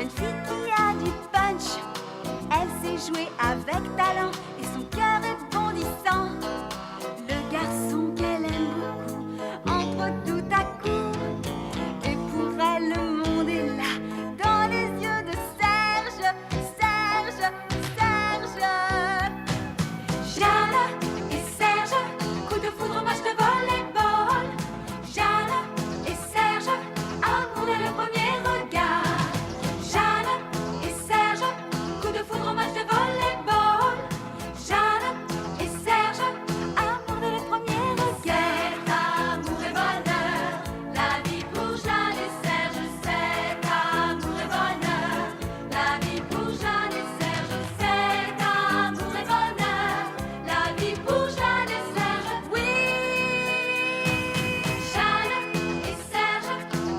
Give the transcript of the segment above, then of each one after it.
jeune fille qui a du punch. Elle sait jouer avec talent et son cœur est bondissant. Le garçon qu'elle aime beaucoup entre tout à coup. Et pour elle, le monde est là, dans les yeux de Serge, Serge, Serge. Jeanne et Serge, coup de foudre, match de volleyball. Jeanne et Serge, amour dès le premier regard. Jeanne et Serge, coup de foudre, match de volleyball. Jeanne et Serge, amour dès le premier regard. C'est amour et bonheur, la vie pour Jeanne et Serge. C'est amour et bonheur, la vie pour Jeanne et Serge. C'est amour et bonheur, la vie pour Jeanne et Serge. Oui, Jeanne et Serge,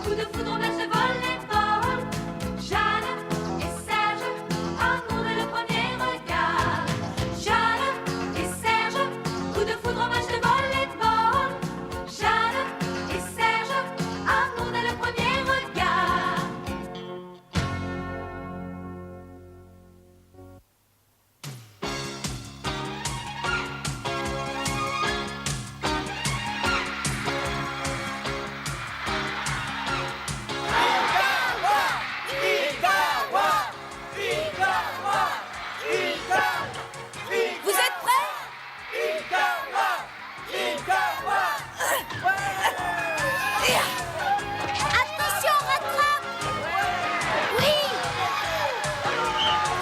coup de foudre, match de volleyball. Jeanne et Serge, amour dès le premier regard. Jeanne et Serge, coup de foudre, match de volleyball. Jeanne et Serge, amour dès le premier regard. Vous êtes prêts? Attention, rattrape! Oui!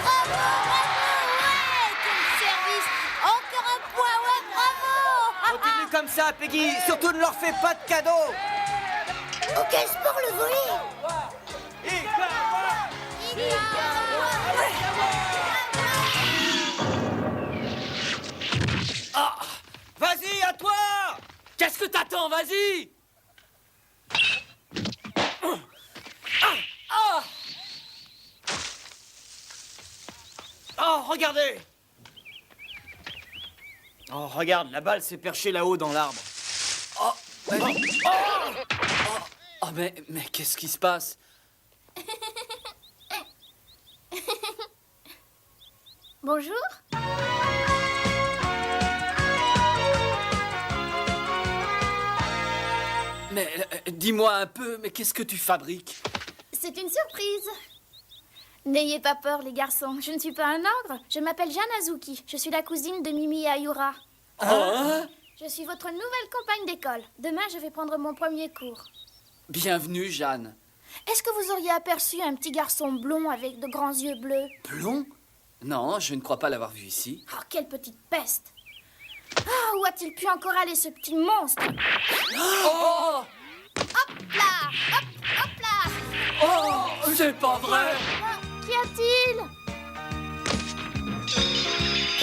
Bravo, ouais! Quel service! Encore un point, ouais, bravo! Continue comme ça, Peggy. Surtout ne leur fais pas de cadeaux. Auquel sport le volley? Vas-y, à toi. Qu'est-ce que t'attends? Vas-y! Oh, regardez. Oh, regarde, la balle s'est perchée là-haut dans l'arbre. Oh, mais qu'est-ce qui se passe? Bonjour. Mais dis-moi un peu, mais qu'est-ce que tu fabriques? C'est une surprise. N'ayez pas peur, les garçons. Je ne suis pas un ogre. Je m'appelle Jeanne Azuki. Je suis la cousine de Mimi et Ayura. Hein? Je suis votre nouvelle compagne d'école. Demain, je vais prendre mon premier cours. Bienvenue, Jeanne. Est-ce que vous auriez aperçu un petit garçon blond avec de grands yeux bleus? Blond? Non, je ne crois pas l'avoir vu ici. Oh, quelle petite peste! Ah, où a-t-il pu encore aller, ce petit monstre? Oh! Hop là! Hop, hop là! Oh! C'est pas vrai! Ah, qu'y a-t-il?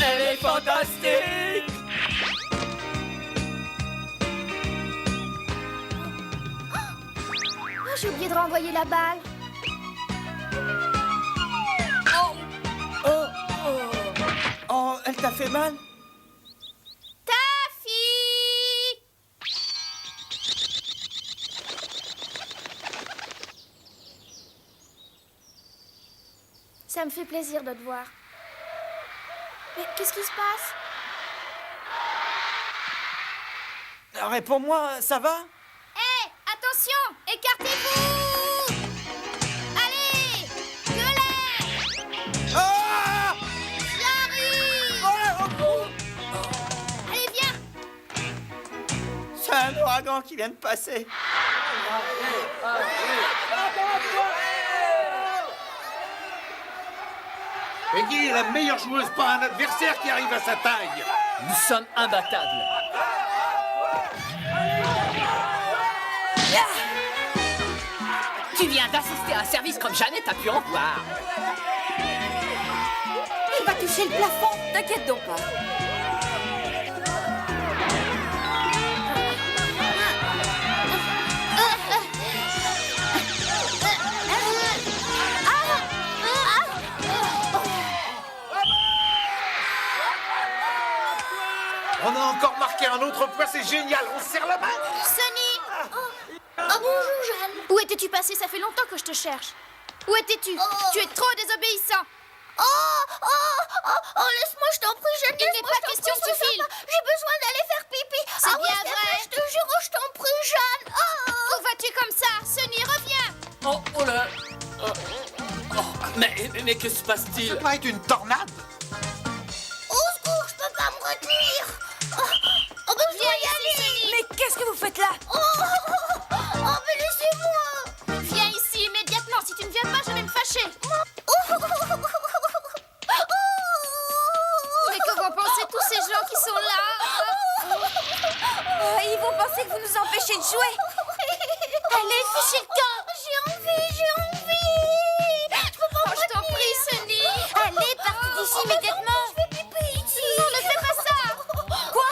Elle est fantastique! Oh, j'ai oublié de renvoyer la balle. Oh, elle t'a fait mal? Taffy! Ça me fait plaisir de te voir. Mais qu'est-ce qui se passe? Réponds-moi, ça va? Hé, attention! Écartez-vous! Allez! Gueulez! Ah! J'arrive! Allez, viens! C'est un ouragan qui vient de passer. Peggy est la meilleure joueuse, pas un adversaire qui arrive à sa taille. Nous sommes imbattables. Tu viens d'assister à un service comme Jeannette a pu en voir. Il va toucher le plafond. T'inquiète donc pas. On a encore marqué un autre point, c'est génial. On se serre la main. Sonny! Oh, bonjour, Jeanne. Où étais-tu passé? Ça fait longtemps que je te cherche. Où étais-tu? Tu es trop désobéissant. Laisse-moi, je t'en prie, Jeanne. Il n'est pas question que tu files. J'ai besoin d'aller faire pipi. C'est oui, bien s'il te vrai. plaît, je te jure, je t'en prie, Jeanne. Où vas-tu comme ça? Sunny, reviens. Oh là. Mais que se passe-t-il? Ça doit être une tornade. Au secours, je peux pas me retenir. Ben, je dois y aller. Mais qu'est-ce que vous faites là? Mais laissez-moi. Viens ici immédiatement. Si tu ne viens pas, je vais me fâcher. Mais que vont penser tous ces gens qui sont là? Ils vont penser que vous nous empêchez de jouer. Allez, fichez le camp. J'ai envie. Je peux pas me Je t'en retenir. prie, Sunny. Allez, partez d'ici immédiatement. Je fais pipi ici. Non, ne fais pas ça. Quoi?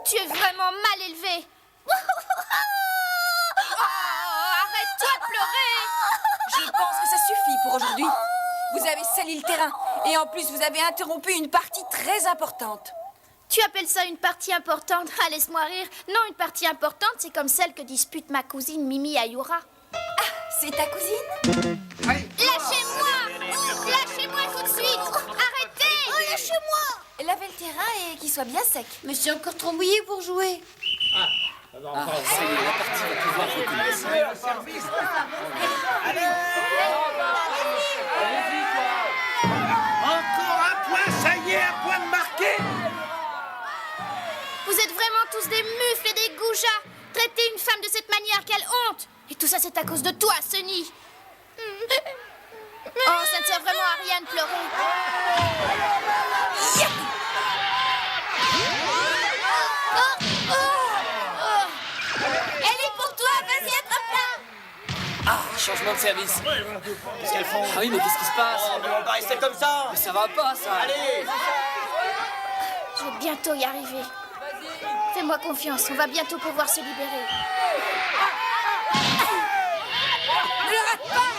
Tu es vraiment mal élevé. Arrête-toi de pleurer. Je pense que ça suffit pour aujourd'hui. Vous avez sali le terrain. Et en plus, vous avez interrompu une partie très importante. Tu appelles ça une partie importante? Ah, laisse-moi rire. Non, une partie importante, c'est comme celle que dispute ma cousine Mimi Ayura. C'est ta cousine? Lâchez-moi! Lâchez-moi tout de suite! Arrêtez! Lâchez-moi. Lavez le terrain et qu'il soit bien sec. Mais c'est encore trop mouillé pour jouer. C'est la partie va pouvoir recommencer. Encore un point, ça y est, un point de marqué. Vous êtes vraiment tous des mufles et des goujats! Traiter une femme de cette manière, quelle honte! Et tout ça, c'est à cause de toi, Sunny! Oh, ça ne sert vraiment à rien de pleurer! Elle est pour toi, vas-y, attrape-la. Changement de service. Qu'est-ce qu'elles font? Ah oui, mais qu'est-ce qui se passe? On va pas rester comme ça. Mais ça va pas, ça. Allez. Je vais bientôt y arriver. Fais-moi confiance, on va bientôt pouvoir se libérer. Ne le rate pas.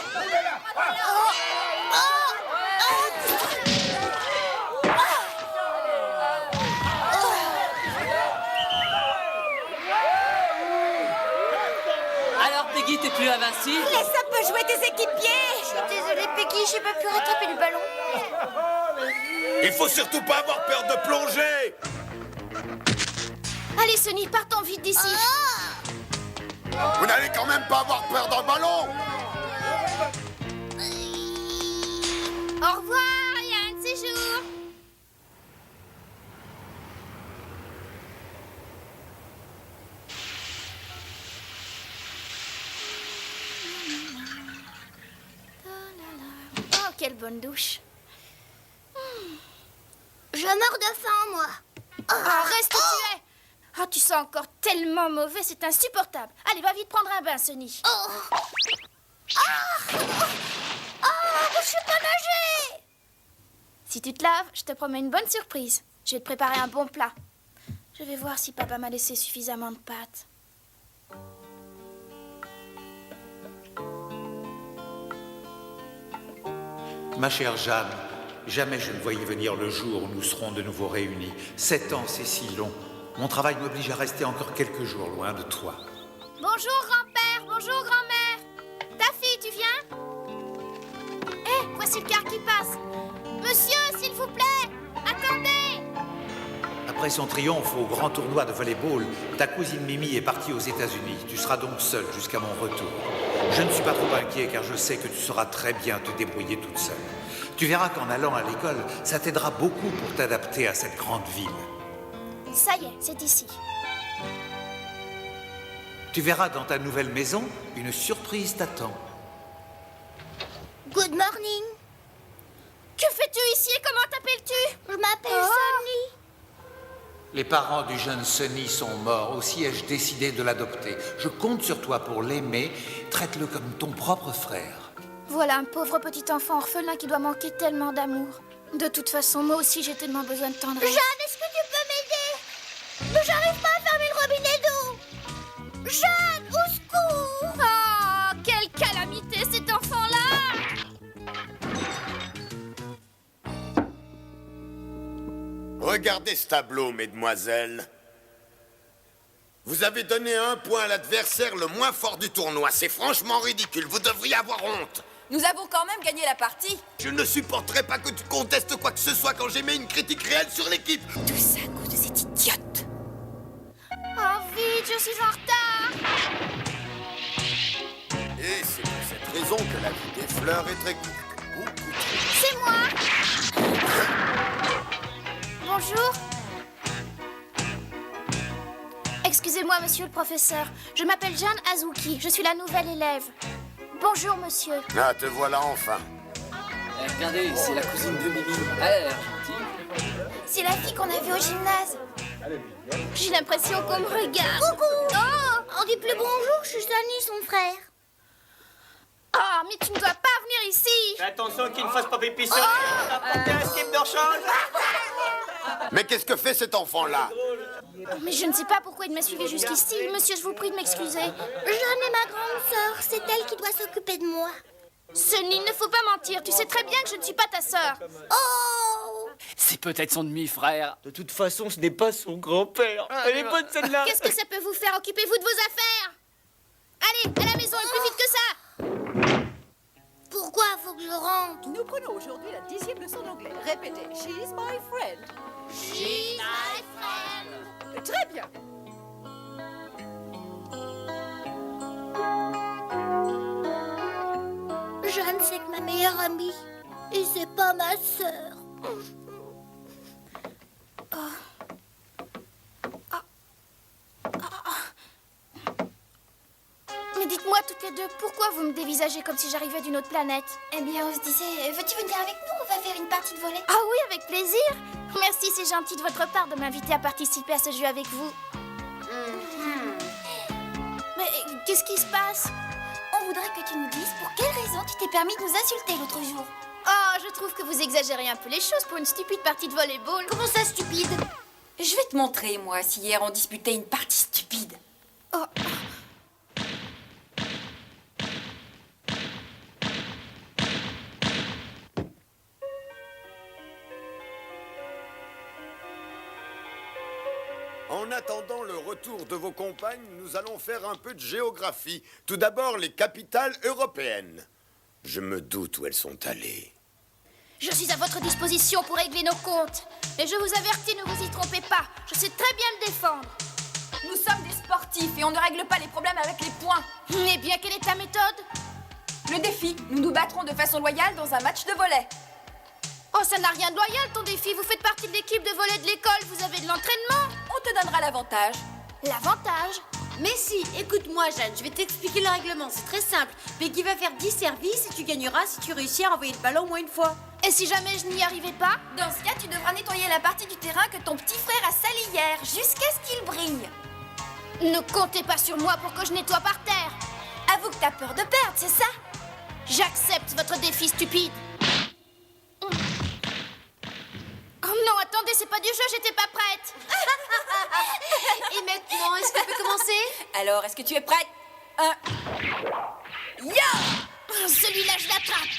Alors, Peggy, t'es plus invincible? Laisse un peu jouer tes équipiers. Désolée, Peggy, j'ai pas pu rattraper le ballon. Il faut surtout pas avoir peur de plonger. Allez, Sunny, partons vite d'ici. Vous n'allez quand même pas avoir peur d'un ballon. Au revoir, il y a un de ces jours. Oh, quelle bonne douche. Je meurs de faim, moi. Ah, reste où tu es. Ah, tu sens encore tellement mauvais, c'est insupportable. Allez, va vite prendre un bain, Sunny. Je sais pas nager. Si tu te laves, je te promets une bonne surprise. Je vais te préparer un bon plat. Je vais voir si papa m'a laissé suffisamment de pâtes. Ma chère Jeanne, jamais je ne voyais venir le jour où nous serons de nouveau réunis. 7 ans, c'est si long. Mon travail m'oblige à rester encore quelques jours loin de toi. Bonjour, grand-père. Bonjour, grand-mère. Ta fille, tu viens? Hé, voici le car qui passe. Monsieur, s'il vous plaît, attendez. Après son triomphe au grand tournoi de volleyball, ta cousine Mimi est partie aux États-Unis. Tu seras donc seule jusqu'à mon retour. Je ne suis pas trop inquiet car je sais que tu sauras très bien te débrouiller toute seule. Tu verras qu'en allant à l'école, ça t'aidera beaucoup pour t'adapter à cette grande ville. Ça y est, c'est ici. Tu verras dans ta nouvelle maison, une surprise t'attend. Good morning. Que fais-tu ici et comment t'appelles-tu? Je m'appelle Sunny. Les parents du jeune Sunny sont morts, aussi ai-je décidé de l'adopter. Je compte sur toi pour l'aimer, traite-le comme ton propre frère. Voilà un pauvre petit enfant orphelin qui doit manquer tellement d'amour. De toute façon, moi aussi j'ai tellement besoin de tendresse. Jeanne, est-ce que tu peux m'aider? Mais j'arrive pas à fermer le robinet d'eau. Jeanne, au secours. Oh, quelle calamité cet enfant-là! Regardez ce tableau, mesdemoiselles. Vous avez donné 1 point à l'adversaire le moins fort du tournoi. C'est franchement ridicule. Vous devriez avoir honte. Nous avons quand même gagné la partie. Je ne supporterai pas que tu contestes quoi que ce soit quand j'émets une critique réelle sur l'équipe. Tout ça à cause de cette idiote. Oh, vite, je suis en retard. Et c'est pour cette raison que la vie des fleurs est très courte. Beaucoup trop. C'est moi. Bonjour. Excusez-moi, monsieur le professeur. Je m'appelle Jeanne Azuki. Je suis la nouvelle élève. Bonjour, monsieur. Ah, te voilà enfin. Regardez, c'est la cousine de Mimi. Elle a l'air gentille. C'est la fille qu'on a vue au gymnase. J'ai l'impression qu'on me regarde. Coucou. Oh, on dit plus bonjour, je suis Sunny, son frère. Oh, mais tu ne dois pas venir ici. Fais attention qu'il ne fasse pas pipi sur t'as porté un slip de rechange. Mais qu'est-ce que fait cet enfant-là? Mais je ne sais pas pourquoi il m'a suivi jusqu'ici. Monsieur, je vous prie de m'excuser. Jeanne est ma grande sœur, c'est elle qui doit s'occuper de moi. Sunny, il ne faut pas mentir. Tu sais très bien que je ne suis pas ta sœur. Oh! C'est peut-être son demi-frère. De toute façon, ce n'est pas son grand-père. Elle est bonne celle-là. Qu'est-ce que ça peut vous faire? Occupez-vous de vos affaires. Allez, à la maison et plus vite que ça. Pourquoi faut que je rentre? Nous prenons aujourd'hui la 10e leçon d'anglais. Répétez, she's my friend. She's my friend. Très bien. Jeanne, c'est que ma meilleure amie. Et c'est pas ma sœur. Mais dites-moi toutes les deux, pourquoi vous me dévisagez comme si j'arrivais d'une autre planète? Eh bien, on se disait, veux-tu venir avec nous? On va faire une partie de volley. Ah oui, avec plaisir. Merci, c'est gentil de votre part de m'inviter à participer à ce jeu avec vous. Mais qu'est-ce qui se passe? On voudrait que tu nous dises pour quelle raison tu t'es permis de nous insulter l'autre jour. Oh, je trouve que vous exagérez un peu les choses pour une stupide partie de volleyball. Comment ça, stupide? Je vais te montrer, moi, si hier on disputait une partie stupide. Oh. En attendant le retour de vos compagnes, nous allons faire un peu de géographie. Tout d'abord, les capitales européennes. Je me doute où elles sont allées. Je suis à votre disposition pour régler nos comptes. Et je vous avertis, ne vous y trompez pas. Je sais très bien me défendre. Nous sommes des sportifs et on ne règle pas les problèmes avec les points. Eh bien, quelle est ta méthode? Le défi, nous nous battrons de façon loyale dans un match de volley. Oh, ça n'a rien de loyal, ton défi. Vous faites partie de l'équipe de volley de l'école. Vous avez de l'entraînement. On te donnera l'avantage. L'avantage? Mais si, écoute-moi Jeanne, je vais t'expliquer le règlement, c'est très simple. Peggy va faire 10 services et tu gagneras si tu réussis à envoyer le ballon au moins une fois. Et si jamais je n'y arrivais pas? Dans ce cas, tu devras nettoyer la partie du terrain que ton petit frère a sali hier, jusqu'à ce qu'il brille. Ne comptez pas sur moi pour que je nettoie par terre. Avoue que t'as peur de perdre, c'est ça? J'accepte votre défi stupide. Oh non, attendez, c'est pas du jeu, j'étais pas prête. Et maintenant, est-ce qu'on peut commencer? Alors, est-ce que tu es prête? Ya! Celui-là, je l'attrape.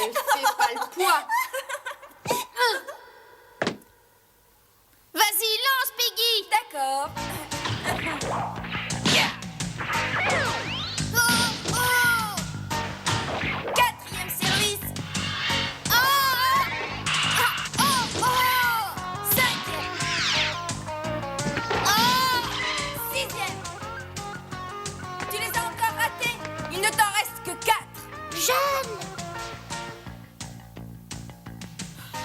Elle fait pas le poids. Vas-y, lance, Peggy. D'accord. Quatrième service. Cinquième. Sixième. Tu les as encore ratés. Il ne t'en reste que 4. Jeanne!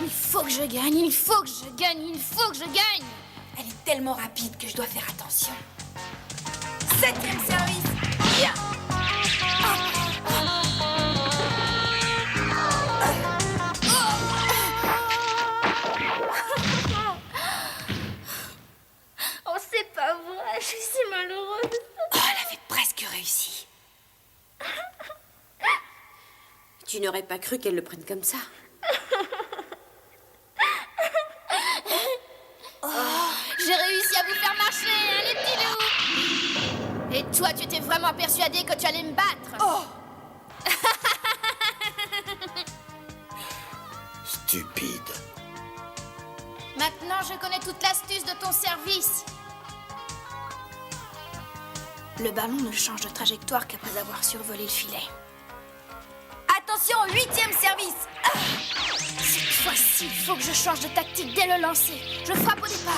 Il faut que je gagne, il faut que je gagne, il faut que je gagne. Elle est tellement rapide que je dois faire attention. Septième service. Bien. Oh, c'est pas vrai, je suis malheureuse. Oh, elle avait presque réussi. Tu n'aurais pas cru qu'elle le prenne comme ça. J'ai réussi à vous faire marcher, hein, les petits loups. Et toi, tu étais vraiment persuadé que tu allais me battre? Oh! stupide. Maintenant, je connais toute l'astuce de ton service. Le ballon ne change de trajectoire qu'après avoir survolé le filet. Attention, 8e service. Cette fois-ci, il faut que je change de tactique dès le lancer. Je frappe au départ.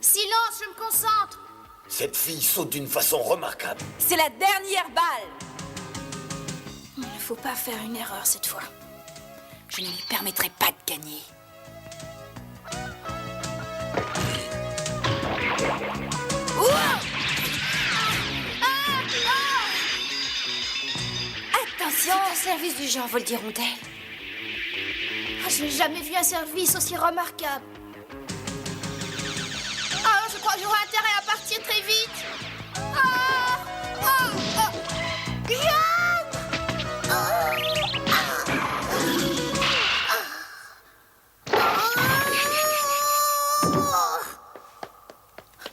Silence, je me concentre. Cette fille saute d'une façon remarquable. C'est la dernière balle. Il ne faut pas faire une erreur cette fois. Je ne lui permettrai pas de gagner. Attention, C'est un service du genre vol d'hirondelle. Ah, je n'ai jamais vu un service aussi remarquable. Ah, je crois que j'aurai intérêt à partir très vite.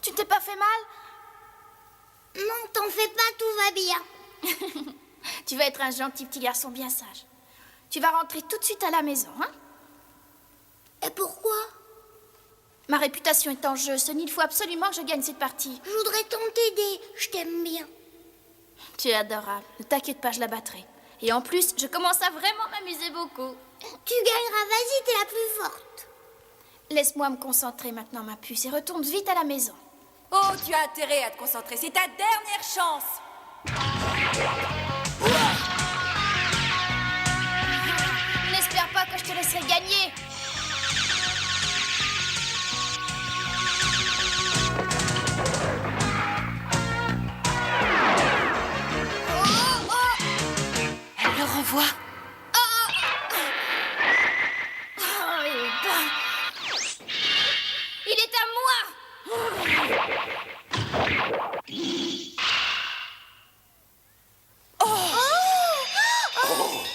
Tu t'es pas fait mal? Non, t'en fais pas, tout va bien. Tu vas être un gentil petit garçon bien sage. Tu vas rentrer tout de suite à la maison, hein? Et pourquoi? Ma réputation est en jeu, Sonny. Il faut absolument que je gagne cette partie. Je voudrais tant t'aider, je t'aime bien. Tu es adorable. Ne t'inquiète pas, je la battrai. Et en plus, je commence à vraiment m'amuser beaucoup. Tu gagneras, vas-y, t'es la plus forte. Laisse-moi me concentrer maintenant, ma puce, et retourne vite à la maison. Oh, tu as intérêt à te concentrer. C'est ta dernière chance. N'espère pas que je te laisserai gagner. Elle le renvoie. Il est à moi.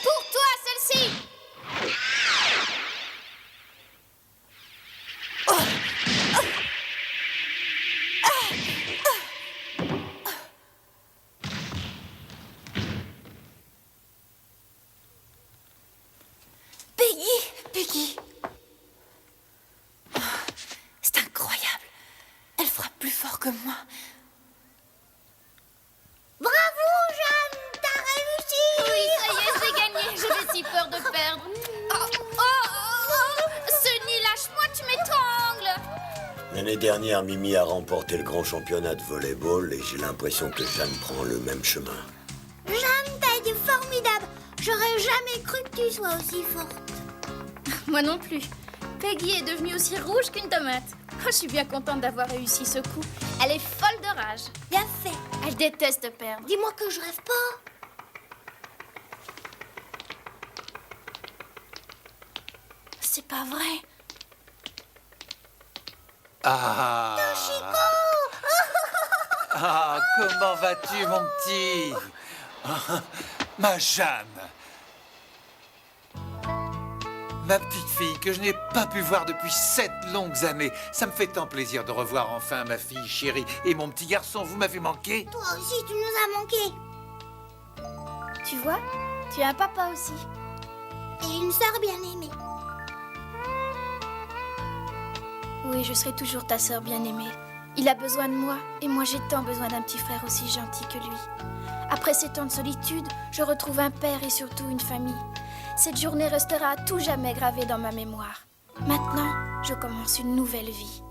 Pour toi, celle-ci. Peggy. Oh, c'est incroyable. Elle frappe plus fort que moi. Bravo, Jeanne, t'as réussi. Oui, ça y est, j'ai gagné. J'avais si peur de perdre. Sonny, lâche-moi, tu m'étrangles. L'année dernière, Mimi a remporté le grand championnat de volleyball et j'ai l'impression que Jeanne prend le même chemin. Jeanne, t'as été formidable. J'aurais jamais cru que tu sois aussi forte. Moi non plus. Peggy est devenue aussi rouge qu'une tomate. Oh, je suis bien contente d'avoir réussi ce coup. Elle est folle de rage. Bien fait. Elle déteste perdre. Dis-moi que je rêve pas. C'est pas vrai. Ah, ah, comment vas-tu, mon petit? Ah, ma Jeanne. Ma petite fille que je n'ai pas pu voir depuis 7 longues années. Ça me fait tant plaisir de revoir enfin ma fille chérie. Et mon petit garçon, vous m'avez manqué? Toi aussi, tu nous as manqué. Tu vois, tu as un papa aussi. Et une sœur bien aimée. Oui, je serai toujours ta sœur bien-aimée. Il a besoin de moi, et moi j'ai tant besoin d'un petit frère aussi gentil que lui. Après ces temps de solitude, je retrouve un père et surtout une famille. Cette journée restera à tout jamais gravée dans ma mémoire. Maintenant, je commence une nouvelle vie.